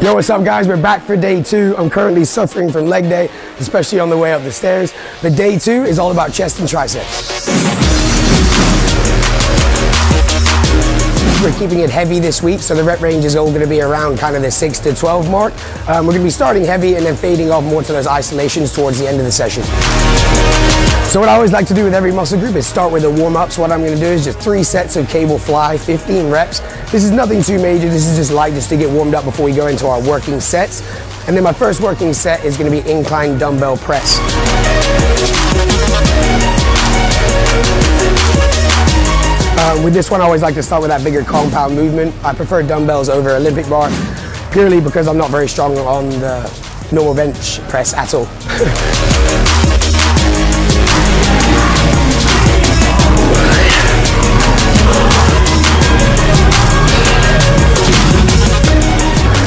Yo, what's up guys? We're back for day 2. I'm currently suffering from leg day, especially on the way up the stairs. But day 2 is all about chest and triceps. We're keeping it heavy this week, so the rep range is all going to be around kind of the 6 to 12 mark. We're going to be starting heavy and then fading off more to those isolations towards the end of the session. So what I always like to do with every muscle group is start with a warm-up. So what I'm going to do is just 3 sets of cable fly, 15 reps. This is nothing too major. This is just light, just to get warmed up before we go into our working sets. And then my first working set is going to be incline dumbbell press. With this one, I always like to start with that bigger compound movement. I prefer dumbbells over Olympic bar, purely because I'm not very strong on the normal bench press at all.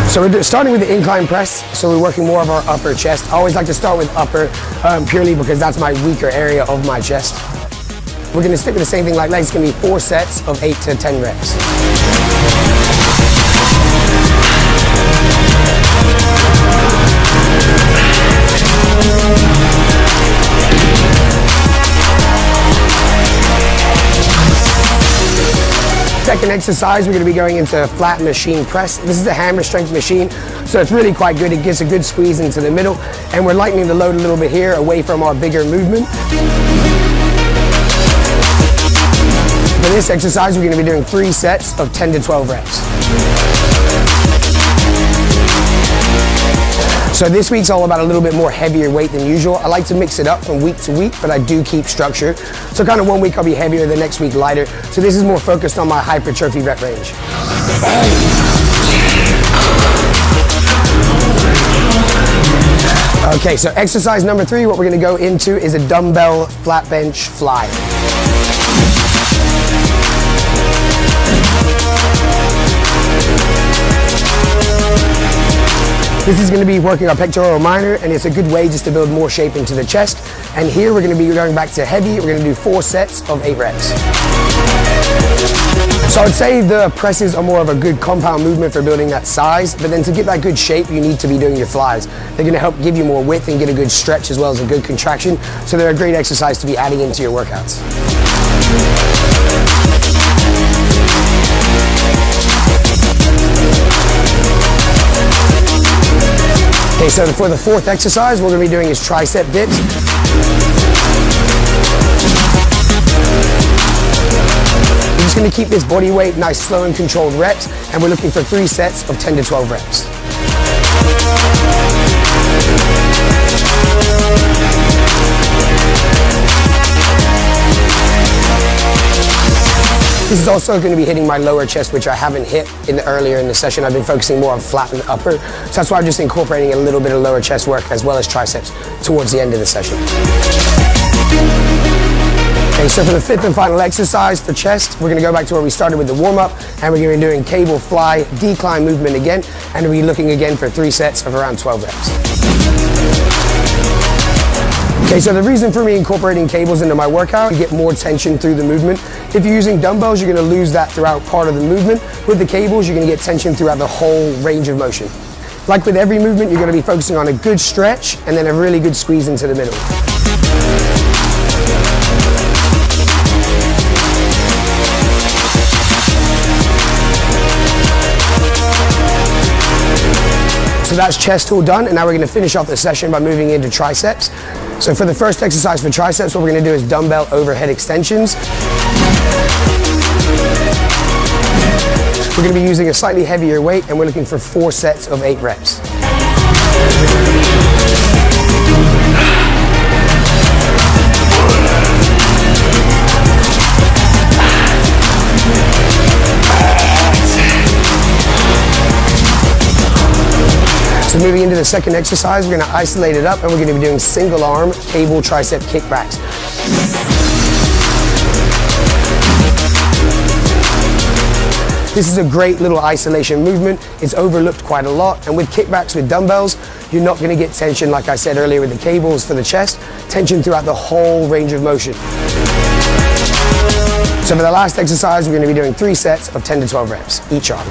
So we're starting with the incline press, so we're working more of our upper chest. I always like to start with upper, purely because that's my weaker area of my chest. We're going to stick with the same thing like legs. It's going to be 4 sets of 8 to 10 reps. Second exercise, we're going to be going into flat machine press. This is a hammer strength machine, so it's really quite good. It gets a good squeeze into the middle, and we're lightening the load a little bit here away from our bigger movement. For this exercise, we're going to be doing 3 sets of 10 to 12 reps. So this week's all about a little bit more heavier weight than usual. I like to mix it up from week to week, but I do keep structure. So kind of one week I'll be heavier, the next week lighter. So this is more focused on my hypertrophy rep range. Okay, so exercise number 3, what we're going to go into is a dumbbell flat bench fly. This is going to be working our pectoral minor, and it's a good way just to build more shape into the chest. And here we're going to be going back to heavy. We're going to do 4 sets of 8 reps. So I would say the presses are more of a good compound movement for building that size, but then to get that good shape, you need to be doing your flies. They're going to help give you more width and get a good stretch as well as a good contraction. So they're a great exercise to be adding into your workouts. Okay, so for the 4th exercise, what we're going to be doing is tricep dips. We're just going to keep this body weight nice, slow and controlled reps, and we're looking for 3 sets of 10 to 12 reps. This is also going to be hitting my lower chest, which I haven't hit earlier in the session. I've been focusing more on flat and upper. So that's why I'm just incorporating a little bit of lower chest work as well as triceps towards the end of the session. Okay, so for the 5th and final exercise for chest, we're going to go back to where we started with the warm-up, and we're going to be doing cable fly decline movement again, and we'll be looking again for 3 sets of around 12 reps. Okay, so the reason for me incorporating cables into my workout, you get more tension through the movement. If you're using dumbbells, you're going to lose that throughout part of the movement. With the cables, you're going to get tension throughout the whole range of motion. Like with every movement, you're going to be focusing on a good stretch and then a really good squeeze into the middle. So that's chest all done, and now we're going to finish off the session by moving into triceps. So for the first exercise for triceps, what we're going to do is dumbbell overhead extensions. We're going to be using a slightly heavier weight, and we're looking for 4 sets of 8 reps. So moving into the second exercise, we're going to isolate it up, and we're going to be doing single arm cable tricep kickbacks. This is a great little isolation movement. It's overlooked quite a lot, and with kickbacks with dumbbells, you're not going to get tension, like I said earlier with the cables for the chest, tension throughout the whole range of motion. So for the last exercise, we're going to be doing 3 sets of 10 to 12 reps, each arm.